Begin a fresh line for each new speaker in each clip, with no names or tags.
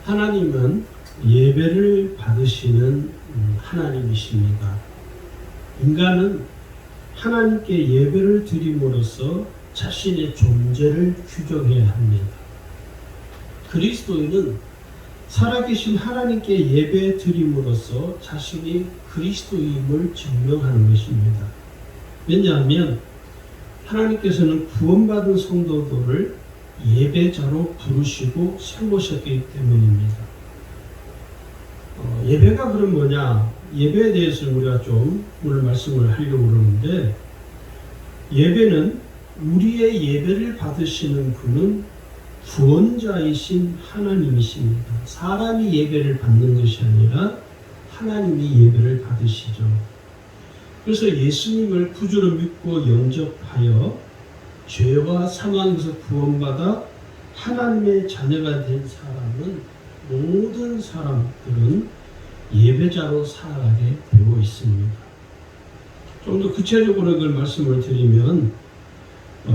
하나님은 예배를 받으시는 하나님이십니다. 인간은 하나님께 예배를 드림으로써 자신의 존재를 규정해야 합니다. 그리스도인은 살아계신 하나님께 예배 드림으로써 자신이 그리스도임을 증명하는 것입니다. 왜냐하면 하나님께서는 구원받은 성도들을 예배자로 부르시고 세우셨기 때문입니다. 예배가 그럼 뭐냐? 예배에 대해서 우리가 좀 오늘 말씀을 하려고 그러는데, 예배는 우리의 예배를 받으시는 분은 구원자이신 하나님이십니다. 사람이 예배를 받는 것이 아니라 하나님이 예배를 받으시죠. 그래서 예수님을 구주로 믿고 영접하여 죄와 사망에서 구원받아 하나님의 자녀가 된 사람은, 모든 사람들은 예배자로 살아가게 되어 있습니다. 좀 더 구체적으로 그걸 말씀을 드리면,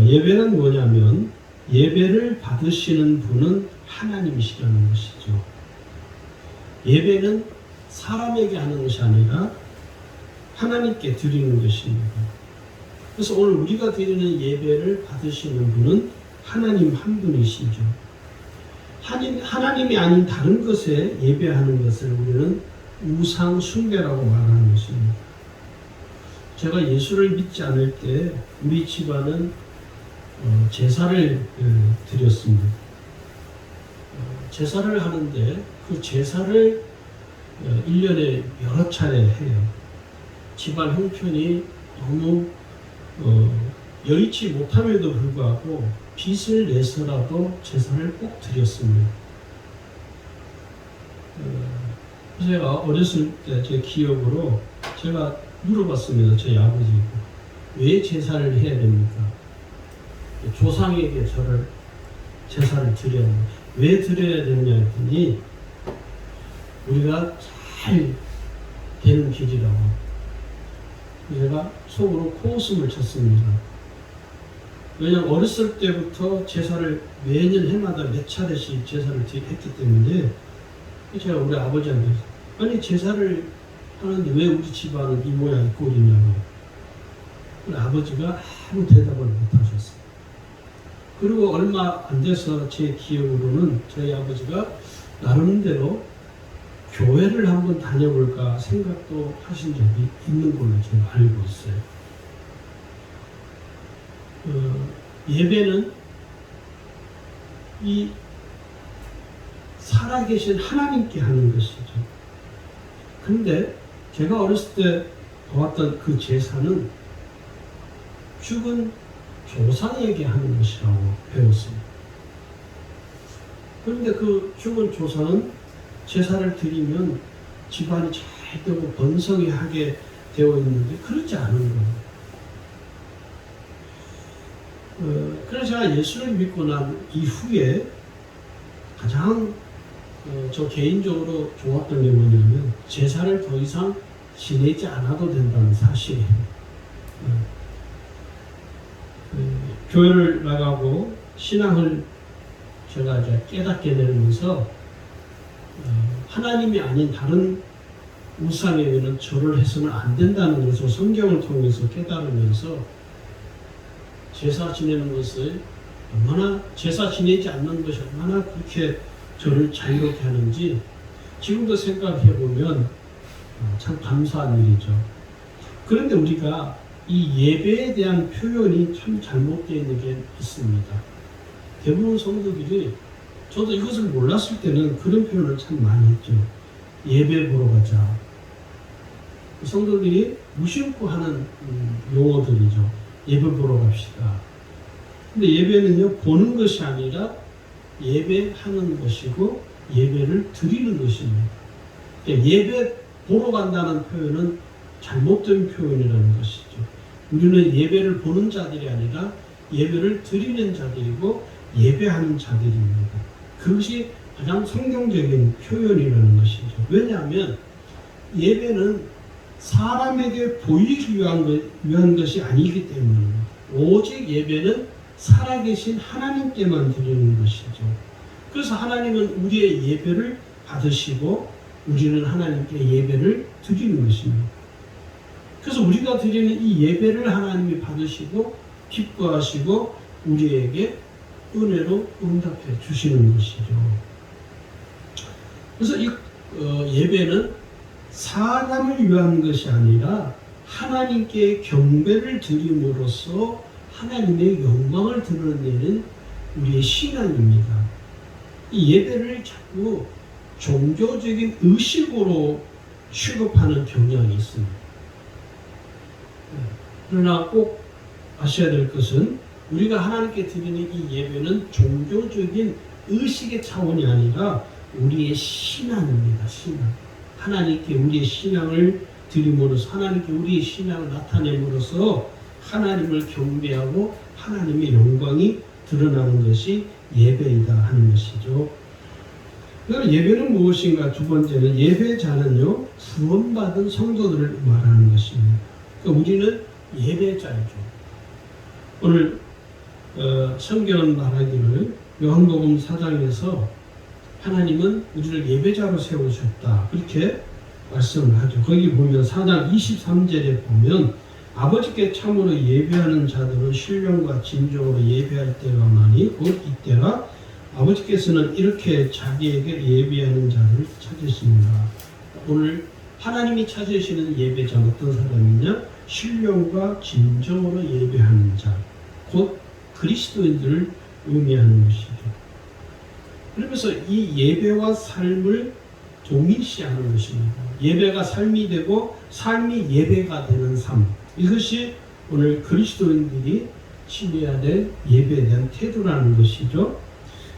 예배는 뭐냐면 예배를 받으시는 분은 하나님이시라는 것이죠. 예배는 사람에게 하는 것이 아니라 하나님께 드리는 것입니다. 그래서 오늘 우리가 드리는 예배를 받으시는 분은 하나님 한 분이시죠. 하나님이 아닌 다른 것에 예배하는 것을 우리는 우상 숭배라고 말하는 것입니다. 제가 예수를 믿지 않을 때 우리 집안은 제사를 드렸습니다. 제사를 하는데 그 제사를 1년에 여러 차례 해요. 집안 형편이 너무 여의치 못함에도 불구하고 빚을 내서라도 제사를 꼭 드렸습니다. 그래서 제가 어렸을 때 제 기억으로 제가 물어봤습니다. 저희 아버지에게. 왜 제사를 해야 됩니까? 조상에게 저를 제사를 드려야 합니다. 왜 드려야 되느냐 했더니 우리가 잘 되는 길이라고. 제가 속으로 코웃음을 쳤습니다. 왜냐하면 어렸을 때부터 제사를 매년 해마다 몇 차례씩 제사를 했기 때문에 제가 우리 아버지한테 아니 제사를 하는데 왜 우리 집안은 이 모양 이 꼴이냐고. 우리 아버지가 아무 대답을 못하셨어요. 그리고 얼마 안 돼서 제 기억으로는 저희 아버지가 나름대로 교회를 한번 다녀볼까 생각도 하신 적이 있는 걸로 제가 알고 있어요. 예배는 이 살아계신 하나님께 하는 것이죠. 그런데 제가 어렸을 때 보았던 그 제사는 죽은 조상에게 하는 것이라고 배웠습니다. 그런데 그 죽은 조상은 제사를 드리면 집안이 잘 되고 번성하게 되어 있는데 그렇지 않은 거예요. 그래서 제가 예수를 믿고 난 이후에 가장 저 개인적으로 좋았던 게 뭐냐면 제사를 더 이상 지내지 않아도 된다는 사실이에요. 교회를 나가고 신앙을 제가 이제 깨닫게 되면서 하나님이 아닌 다른 우상에게는 절을 해서는 안 된다는 것을 성경을 통해서 깨달으면서 제사 지내는 것을 얼마나, 제사 지내지 않는 것이 얼마나 그렇게 저를 자유롭게 하는지 지금도 생각해 보면 참 감사한 일이죠. 그런데 우리가 이 예배에 대한 표현이 참 잘못되어 있는 게 있습니다. 대부분 성도들이, 저도 이것을 몰랐을 때는 그런 표현을 참 많이 했죠. 예배 보러 가자. 성도들이 무심코 하는 용어들이죠. 예배 보러 갑시다. 근데 예배는요, 보는 것이 아니라 예배하는 것이고 예배를 드리는 것입니다. 그러니까 예배 보러 간다는 표현은 잘못된 표현이라는 것이죠. 우리는 예배를 보는 자들이 아니라 예배를 드리는 자들이고 예배하는 자들입니다. 그것이 가장 성경적인 표현이라는 것이죠. 왜냐하면 예배는 사람에게 보이기 위한 것이 아니기 때문입니다. 오직 예배는 살아계신 하나님께만 드리는 것이죠. 그래서 하나님은 우리의 예배를 받으시고 우리는 하나님께 예배를 드리는 것입니다. 그래서 우리가 드리는 이 예배를 하나님이 받으시고 기뻐하시고 우리에게 은혜로 응답해 주시는 것이죠. 그래서 이 예배는 사람을 위한 것이 아니라 하나님께 경배를 드림으로써 하나님의 영광을 드러내는 우리의 신앙입니다. 이 예배를 자꾸 종교적인 의식으로 취급하는 경향이 있습니다. 그러나 꼭 아셔야 될 것은 우리가 하나님께 드리는 이 예배는 종교적인 의식의 차원이 아니라 우리의 신앙입니다. 신앙. 하나님께 우리의 신앙을 드림으로써 하나님께 우리의 신앙을 나타냄으로써 하나님을 경배하고 하나님의 영광이 드러나는 것이 예배이다 하는 것이죠. 그럼 예배는 무엇인가? 두 번째는 예배자는요 구원받은 성도들을 말하는 것입니다. 그러니까 우리는 예배자이죠. 오늘 성경은 말하기를 요한복음 4장에서 하나님은 우리를 예배자로 세우셨다 그렇게 말씀을 하죠. 거기 보면 4장 23절에 보면 아버지께 참으로 예배하는 자들은 신령과 진정으로 예배할 때가 오나니 곧 이때라 아버지께서는 이렇게 자기에게 예배하는 자를 찾으십니다. 오늘 하나님이 찾으시는 예배자는 어떤 사람이냐? 신령과 진정으로 예배하는 자, 곧 그리스도인들을 의미하는 것이죠. 그러면서 이 예배와 삶을 동일시하는 것입니다. 예배가 삶이 되고 삶이 예배가 되는 삶, 이것이 오늘 그리스도인들이 지내야 될 예배에 대한 태도라는 것이죠.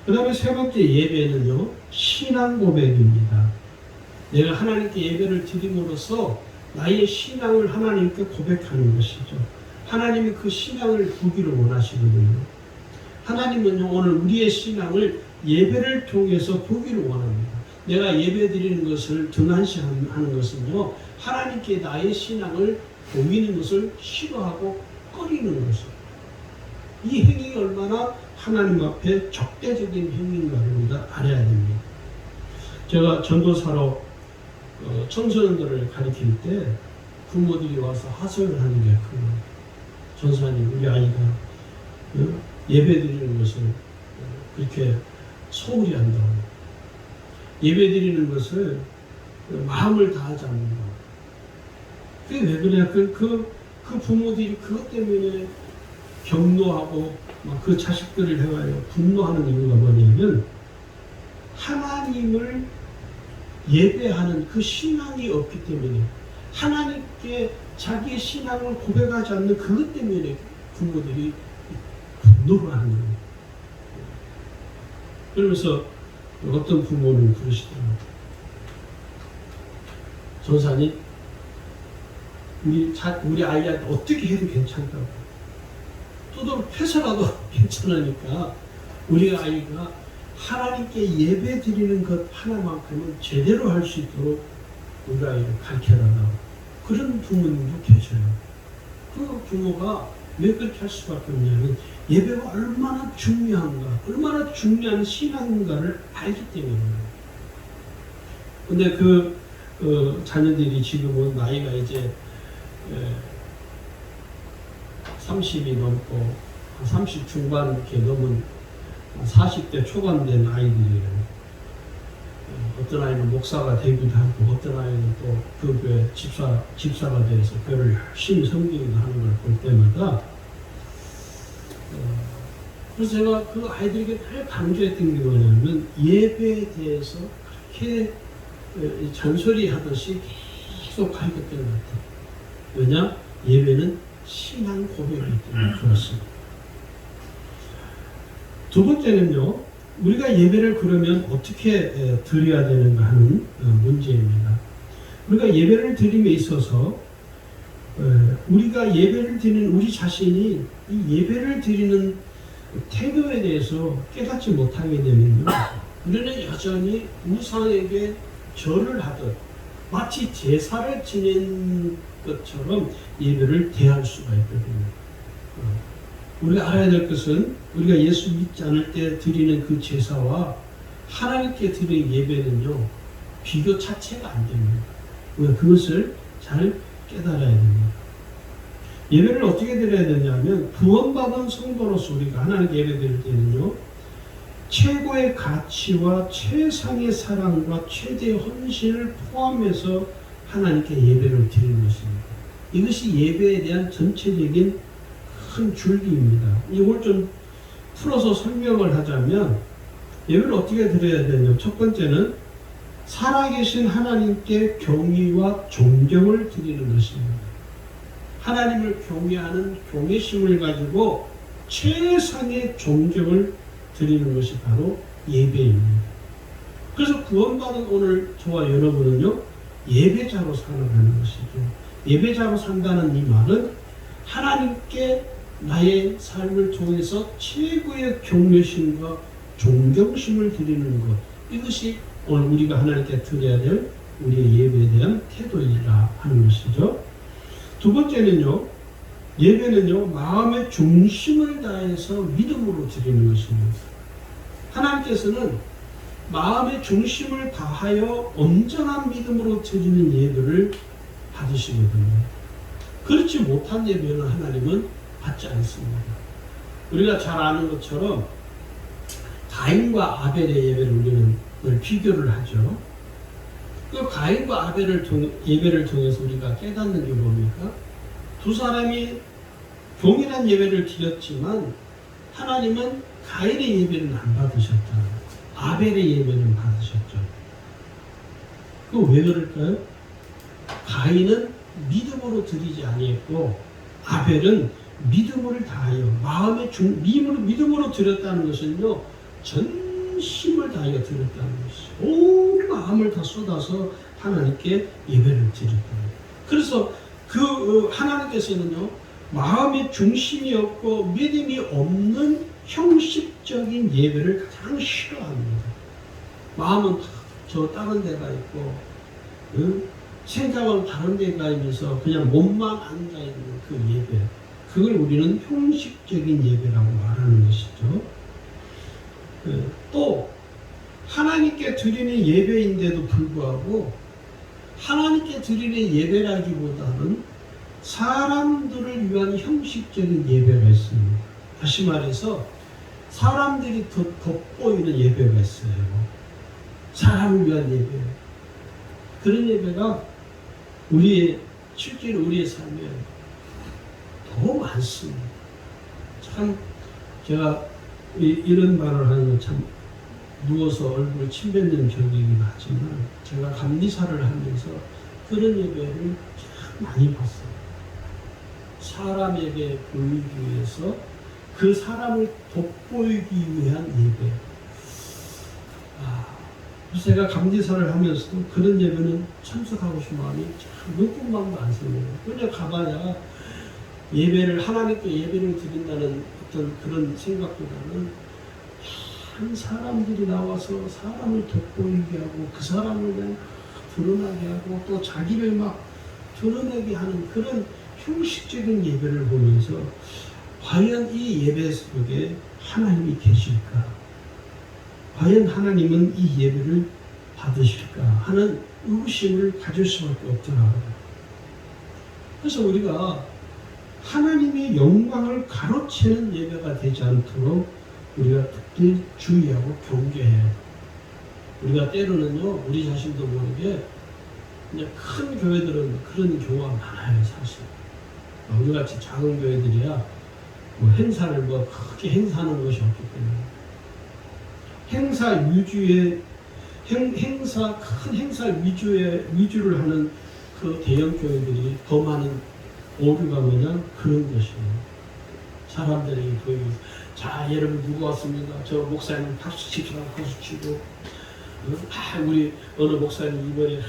그 다음에 세 번째 예배는요 신앙 고백입니다. 내가 하나님께 예배를 드림으로써 나의 신앙을 하나님께 고백하는 것이죠. 하나님이 그 신앙을 보기를 원하시거든요. 하나님은요 오늘 우리의 신앙을 예배를 통해서 보기를 원합니다. 내가 예배 드리는 것을 등한시하는 것은요 하나님께 나의 신앙을 보이는 것을 싫어하고 꺼리는 것이죠. 이 행위가 얼마나 하나님 앞에 적대적인 행위인가를 우리가 알아야 됩니다. 제가 전도사로 청소년들을 가르칠 때 부모들이 와서 하소연을 하는 게 그 전사님 우리 아이가 예배 드리는 것을 그렇게 소홀히 한다고, 예배 드리는 것을 마음을 다하지 않는다. 그게 왜 그래요? 그 부모들이 그것 때문에 경노하고 막 그 자식들을 해와요 분노하는 이유가 뭐냐면 하나님을 예배하는 그 신앙이 없기 때문에, 하나님께 자기의 신앙을 고백하지 않는 그것 때문에 부모들이 분노를 하는 거예요. 그러면서 어떤 부모는 그러시더라고요. 전사님, 우리 아이한테 어떻게 해도 괜찮다고. 또 패서라도 괜찮으니까 우리 아이가 하나님께 예배 드리는 것 하나만큼은 제대로 할 수 있도록 우리 아이를 가르쳐달라고. 그런 부모님도 계셔요. 그 부모가 왜 그렇게 할 수밖에 없냐면 예배가 얼마나 중요한가, 얼마나 중요한 신앙인가를 알기 때문이에요. 근데 그 자녀들이 지금은 나이가 이제 30이 넘고 30 중반 이렇게 넘은 40대 초반 된 아이들이에요. 어떤 아이는 목사가 되기도 하고 어떤 아이는 또 그 교회 집사가 돼서 교회를 열심히 섬기기도 하는 걸 볼 때마다 그래서 제가 그 아이들에게 늘 강조했던 게 뭐냐면 예배에 대해서 그렇게 잔소리하듯이 계속 가르쳤던 것 같아요. 왜냐? 예배는 신앙 고백이기 때문에 그렇습니다. 두 번째는요, 우리가 예배를 그러면 어떻게 드려야 되는가 하는 문제입니다. 우리가 예배를 드림에 있어서 우리가 예배를 드리는 우리 자신이 이 예배를 드리는 태도에 대해서 깨닫지 못하게 되면요, 우리는 여전히 우상에게 절을 하듯 마치 제사를 지낸 것처럼 예배를 대할 수가 있거든요. 우리가 알아야 될 것은 우리가 예수 믿지 않을 때 드리는 그 제사와 하나님께 드린 예배는요, 비교 자체가 안 됩니다. 우리가 그것을 잘 깨달아야 됩니다. 예배를 어떻게 드려야 되냐면, 구원받은 성도로서 우리가 하나님께 예배 드릴 때는요, 최고의 가치와 최상의 사랑과 최대의 헌신을 포함해서 하나님께 예배를 드리는 것입니다. 이것이 예배에 대한 전체적인 큰 줄기입니다. 이걸 좀 풀어서 설명을 하자면, 예배를 어떻게 드려야 되냐면, 첫 번째는 살아계신 하나님께 경의와 존경을 드리는 것입니다. 하나님을 경외하는 경외심을 가지고 최상의 존경을 드리는 것이 바로 예배입니다. 그래서 구원받은 오늘 저와 여러분은요, 예배자로 살아가는 것이죠. 예배자로 산다는 이 말은 하나님께 나의 삶을 통해서 최고의 경외심과 존경심을 드리는 것, 이것이 오늘 우리가 하나님께 드려야 될 우리의 예배에 대한 태도이라 하는 것이죠. 두 번째는요, 예배는요, 마음의 중심을 다해서 믿음으로 드리는 것입니다. 하나님께서는 마음의 중심을 다하여 온전한 믿음으로 드리는 예배를 받으시거든요. 그렇지 못한 예배는 하나님은 받지 않습니다. 우리가 잘 아는 것처럼 가인과 아벨의 예배를 우리는 늘 비교를 하죠. 그 가인과 아벨을 예배를 통해서 우리가 깨닫는 게 뭡니까? 두 사람이 동일한 예배를 드렸지만 하나님은 가인의 예배는 안 받으셨다. 아벨의 예배는 받으셨죠. 그 왜 그럴까요? 가인은 믿음으로 드리지 아니했고 아벨은 믿음을 다하여 믿음으로 드렸다는 것은요, 전심을 다하여 드렸다는 것이죠. 온 마음을 다 쏟아서 하나님께 예배를 드렸다. 그래서 하나님께서는요, 마음의 중심이 없고 믿음이 없는 형식적인 예배를 가장 싫어합니다. 마음은 저 다른 데가 있고, 생각은 다른 데가 있면서 그냥 몸만 앉아있는 그 예배, 그걸 우리는 형식적인 예배라고 말하는 것이죠. 또 하나님께 드리는 예배인데도 불구하고 하나님께 드리는 예배라기보다는 사람들을 위한 형식적인 예배가 있습니다. 다시 말해서 사람들이 더 돋보이는 예배가 있어요. 사람을 위한 예배. 그런 예배가 실제로 우리의 삶에 더 많습니다. 참 제가 이런 말을 하는 건 참 누워서 얼굴을 침뱉는 격이긴 하지만 제가 감리사를 하면서 그런 예배를 참 많이 봤어요. 사람에게 보이기 위해서 그 사람을 돋보이기 위한 예배. 제가 감리사를 하면서도 그런 예배는 참석하고 싶은 마음이 참 눈꽃만도 안 씁니다. 그냥 가봐야 하나님께 예배를 드린다는 어떤 그런 생각보다는 한 사람들이 나와서 사람을 돋보이게 하고 그 사람을 그냥 드러나게 하고 또 자기를 막 드러내게 하는 그런 형식적인 예배를 보면서 과연 이 예배 속에 하나님이 계실까? 과연 하나님은 이 예배를 받으실까? 하는 의구심을 가질 수밖에 없더라고요. 그래서 우리가 하나님의 영광을 가로채는 예배가 되지 않도록 우리가 특별히 주의하고 경계해요. 우리가 때로는요, 우리 자신도 모르게 그냥 큰 교회들은 그런 경우가 많아요, 사실. 우리같이 작은 교회들이야 행사를 크게 행사하는 것이 없기 때문에 행사 위주의 큰 행사 위주를 하는 그 대형 교회들이 더 많은 오류가 뭐냐 그런 것이에요. 사람들에게 보이고 자 여러분 누구 왔습니다. 저 목사님 박수 칩시다. 박수 치고 우리 어느 목사님 이번에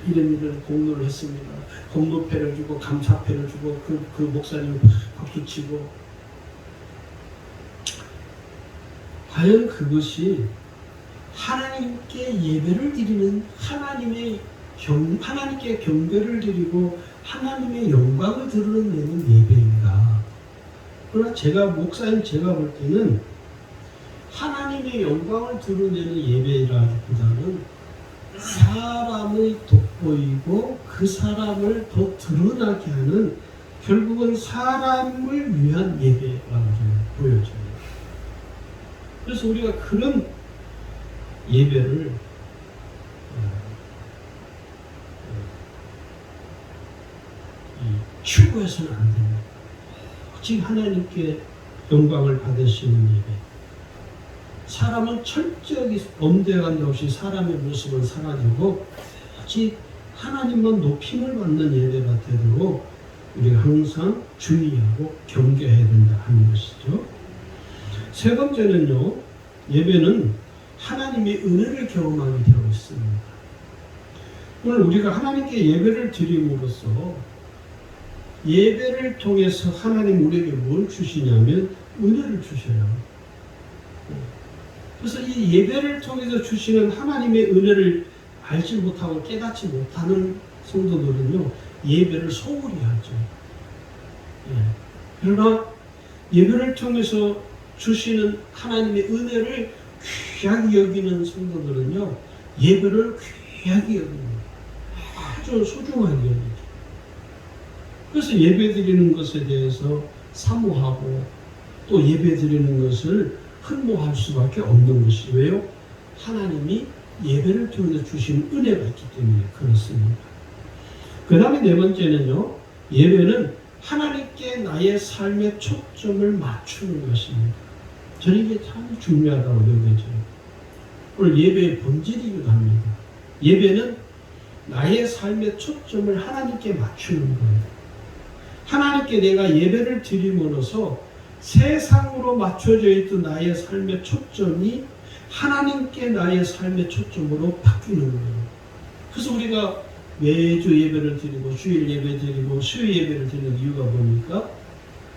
이런 공로를 했습니다. 공로패를 주고 감사패를 주고 그 목사님 박수 치고 과연 그것이 하나님께 예배를 드리는 하나님께 경배를 드리고 하나님의 영광을 드러내는 예배인가? 그러나 목사님 제가 볼 때는 하나님 그분의 영광을 드러내는 예배라기보다는 사람을 돋보이고 그 사람을 더 드러나게 하는 결국은 사람을 위한 예배라고 저는 보여져요. 그래서 우리가 그런 예배를 추구해서는 안 됩니다. 오직 하나님께 영광을 받으시는 예배. 사람은 철저히 엄대간데 없이 사람의 모습은 사라지고 오직 하나님만 높임을 받는 예배가 되도록 우리가 항상 주의하고 경계해야 된다 하는 것이죠. 세 번째는요, 예배는 하나님의 은혜를 경험하게 되어 있습니다. 오늘 우리가 하나님께 예배를 드림으로써 예배를 통해서 하나님 우리에게 뭘 주시냐면 은혜를 주셔요. 그래서 이 예배를 통해서 주시는 하나님의 은혜를 알지 못하고 깨닫지 못하는 성도들은요, 예배를 소홀히 하죠. 그러나 예배를 통해서 주시는 하나님의 은혜를 귀하게 여기는 성도들은요, 예배를 귀하게 여깁니다. 아주 소중하게 여기죠. 그래서 예배 드리는 것에 대해서 사모하고 또 예배 드리는 것을 흠모할 수밖에 없는 것이 왜요? 하나님이 예배를 통해서 주신 은혜가 있기 때문에 그렇습니다. 그 다음에 네 번째는요, 예배는 하나님께 나의 삶의 초점을 맞추는 것입니다. 저는 이게 참 중요하다고 여겨져요. 오늘 예배의 본질이기도 합니다. 예배는 나의 삶의 초점을 하나님께 맞추는 거예요. 하나님께 내가 예배를 드림으로써 세상으로 맞춰져 있던 나의 삶의 초점이 하나님께 나의 삶의 초점으로 바뀌는 거예요. 그래서 우리가 매주 예배를 드리고 주일 예배 드리고 수요 예배를 드리는 이유가 뭡니까?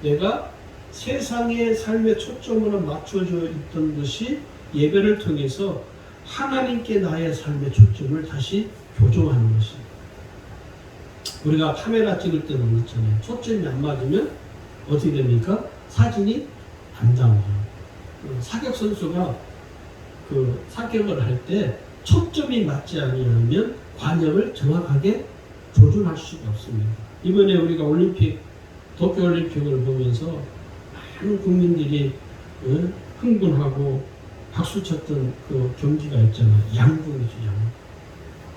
내가 세상의 삶의 초점으로 맞춰져 있던 것이 예배를 통해서 하나님께 나의 삶의 초점을 다시 교정하는 것입니다. 우리가 카메라 찍을 때는 그렇잖아요. 초점이 안 맞으면 어떻게 됩니까? 사진이 안 나와요. 사격 선수가 그 사격을 할 때 초점이 맞지 않으면 관역을 정확하게 조준할 수가 없습니다. 이번에 우리가 도쿄올림픽을 보면서 많은 국민들이 흥분하고 박수쳤던 그 경기가 있잖아요. 양궁이죠, 양궁.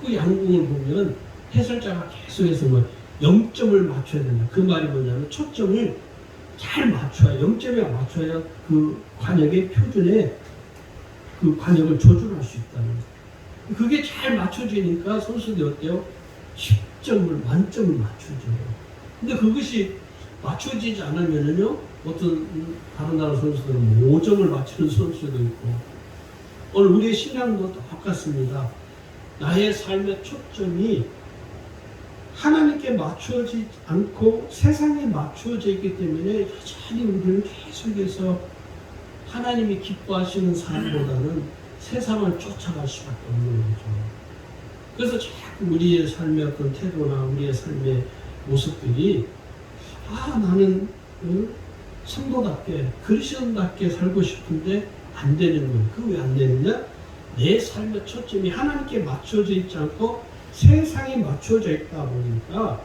그 양궁을 보면 해설자가 계속해서 0점을 맞춰야 된다. 그 말이 뭐냐면 초점을 잘 맞춰야, 0점에 맞춰야 그 관역의 표준에 그 관역을 조절할 수 있다는 거예요. 그게 잘 맞춰지니까 선수들이 어때요? 10점을, 만점을 맞추죠. 근데 그것이 맞춰지지 않으면요, 어떤 다른 나라 선수들은 5점을 맞추는 선수도 있고, 오늘 우리의 신앙도 똑같습니다. 나의 삶의 초점이 하나님께 맞춰지지 않고 세상에 맞춰져 있기 때문에 여전히 우리는 계속해서 하나님이 기뻐하시는 삶보다는 세상을 쫓아갈 수밖에 없는 거죠. 그래서 자꾸 우리의 삶의 어떤 태도나 우리의 삶의 모습들이 나는 성도답게 그리스도인답게 살고 싶은데 안 되는 거예요. 그거 왜 안 되느냐? 내 삶의 초점이 하나님께 맞춰져 있지 않고 세상에 맞춰져 있다 보니까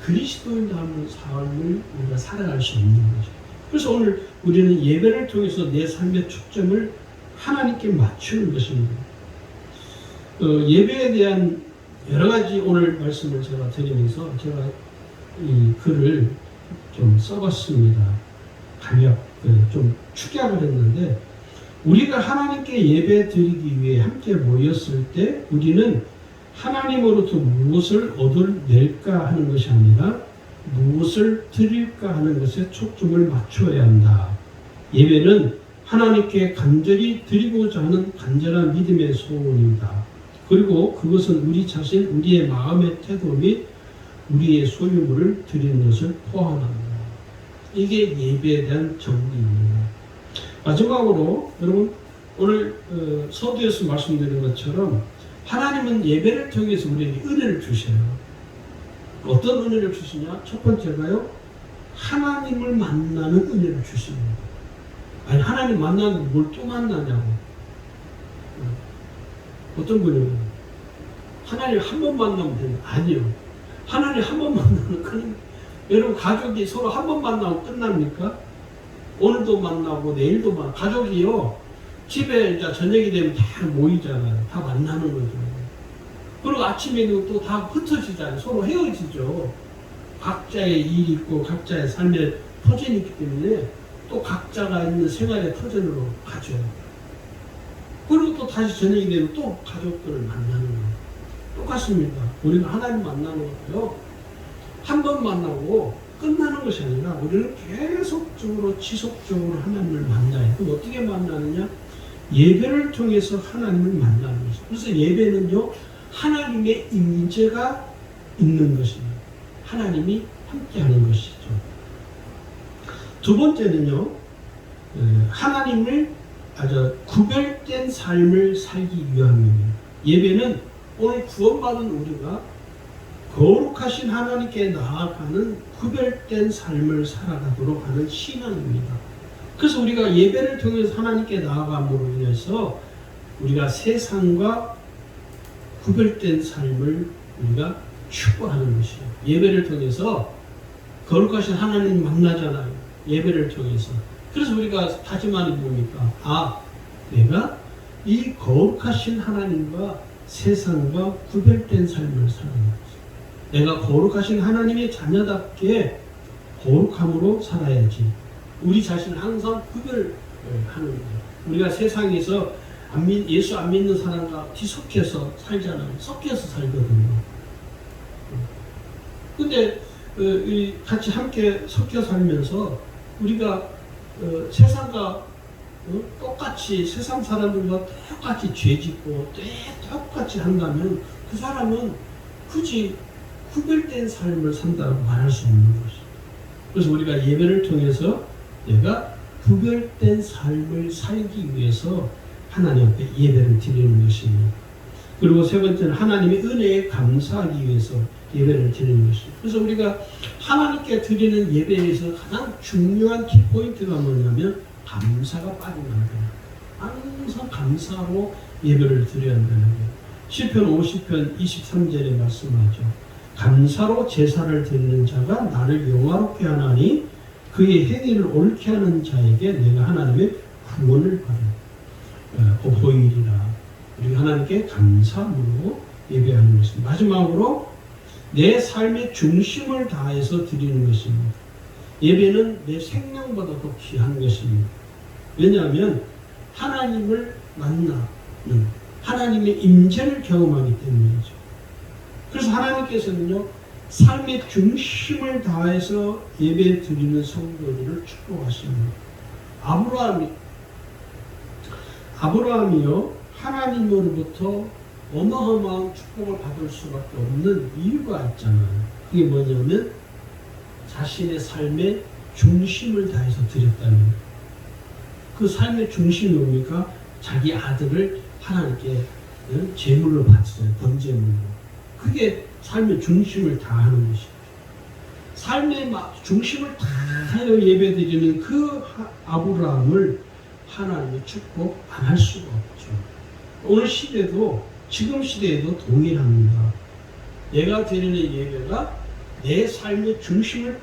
그리스도인다는 삶을 우리가 살아갈 수 없는 거죠. 그래서 오늘 우리는 예배를 통해서 내 삶의 초점을 하나님께 맞추는 것입니다. 예배에 대한 여러 가지 오늘 말씀을 제가 드리면서 제가 이 글을 좀 써봤습니다. 간략 좀 축약을 했는데, 우리가 하나님께 예배 드리기 위해 함께 모였을 때 우리는 하나님으로부터 무엇을 얻어낼까 하는 것이 아니라 무엇을 드릴까 하는 것에 초점을 맞춰야 한다. 예배는 하나님께 간절히 드리고자 하는 간절한 믿음의 소원이다. 그리고 그것은 우리 자신, 우리의 마음의 태도 및 우리의 소유물을 드리는 것을 포함합니다. 이게 예배에 대한 정리입니다. 마지막으로 여러분, 오늘 서두에서 말씀드린 것처럼 하나님은 예배를 통해서 우리에게 은혜를 주셔요. 어떤 은혜를 주시냐? 첫 번째가요, 하나님을 만나는 은혜를 주십니다. 아니, 하나님 만나는데 뭘 또 만나냐고. 어떤 분이 하나님 한 번 만나면 되는 아니요. 하나님 한 번 만나면 그냥 여러분 가족이 서로 한 번 만나고 끝납니까? 오늘도 만나고 내일도 만나고 가족이요. 집에 이제 저녁이 되면 다 모이잖아요. 다 만나는 거죠. 그리고 아침에는 또 다 흩어지잖아요. 서로 헤어지죠. 각자의 일이 있고 각자의 삶의 터전이 있기 때문에 또 각자가 있는 생활의 터전으로 가죠. 그리고 또 다시 저녁이 되면 또 가족들을 만나는 거예요. 똑같습니다. 우리가 하나님 만나는 것도요. 한 번 만나고 끝나는 것이 아니라 우리는 계속적으로 지속적으로 하나님을 만나요. 그럼 어떻게 만나느냐? 예배를 통해서 하나님을 만나는 것이죠. 그래서 예배는요. 하나님의 임재가 있는 것입니다. 하나님이 함께하는 것이죠. 두 번째는요. 하나님을 아주 구별된 삶을 살기 위함입니다. 예배는 오늘 구원받은 우리가 거룩하신 하나님께 나아가는 구별된 삶을 살아가도록 하는 신앙입니다. 그래서 우리가 예배를 통해서 하나님께 나아감으로 인해서 우리가 세상과 구별된 삶을 우리가 추구하는 것이에요. 예배를 통해서 거룩하신 하나님 만나잖아요. 예배를 통해서. 그래서 우리가 다짐하는 뭡니까? 내가 이 거룩하신 하나님과 세상과 구별된 삶을 사는 거지. 내가 거룩하신 하나님의 자녀답게 거룩함으로 살아야지. 우리 자신을 항상 구별하는 거예요. 우리가 세상에서 예수 안 믿는 사람과 뒤섞여서 살잖아요. 섞여서 살거든요. 근데 같이 함께 섞여 살면서 우리가 세상과 똑같이 세상 사람들과 똑같이 죄짓고 똑같이 한다면 그 사람은 굳이 구별된 삶을 산다고 말할 수 없는 것이죠. 그래서 우리가 예배를 통해서 내가 구별된 삶을 살기 위해서 하나님 앞에 예배를 드리는 것입니다. 그리고 세 번째는 하나님의 은혜에 감사하기 위해서 예배를 드리는 것입니다. 그래서 우리가 하나님께 드리는 예배에서 가장 중요한 키포인트가 뭐냐면 감사가 빠지면 안 돼요. 항상 감사로 예배를 드려야 한다는 거예요. 시편 50편 23절에 말씀하죠. 감사로 제사를 드리는 자가 나를 영화롭게 하나니 그의 행위를 옳게 하는 자에게 내가 하나님의 구원을 보이리라. 우리가 하나님께 감사함으로 예배하는 것입니다. 마지막으로 내 삶의 중심을 다해서 드리는 것입니다. 예배는 내 생명보다 더 귀한 것입니다. 왜냐하면 하나님을 만나는 하나님의 임재를 경험하기 때문이죠. 그래서 하나님께서는요, 삶의 중심을 다해서 예배 드리는 성도들을 축복하십니다. 아브라함이요, 하나님으로부터 어마어마한 축복을 받을 수밖에 없는 이유가 있잖아요. 그게 뭐냐면 자신의 삶의 중심을 다해서 드렸다는 거예요. 그 삶의 중심이 뭡니까? 자기 아들을 하나님께 제물로 바쳤어요. 번제물로. 그게 삶의 중심을 다하는 것이죠. 삶의 중심을 다하여 예배드리는 그 아브라함을 하나님의 축복 안 할 수가 없죠. 오늘 시대도 지금 시대에도 동일합니다. 내가 드리는 예배가 내 삶의 중심을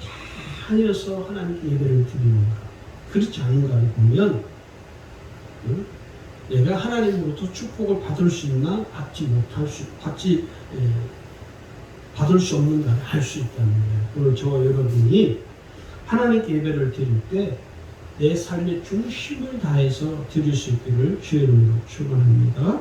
다하여서 하나님께 예배를 드리는가? 그렇지 않은가를 보면 내가 하나님으로부터 축복을 받을 수 있나 받을 수 없는가를 알 수 있다는 거예요. 오늘 저와 여러분이 하나님께 예배를 드릴 때 내 삶의 중심을 다해서 드릴 수 있기를 주의 이름으로 축원합니다.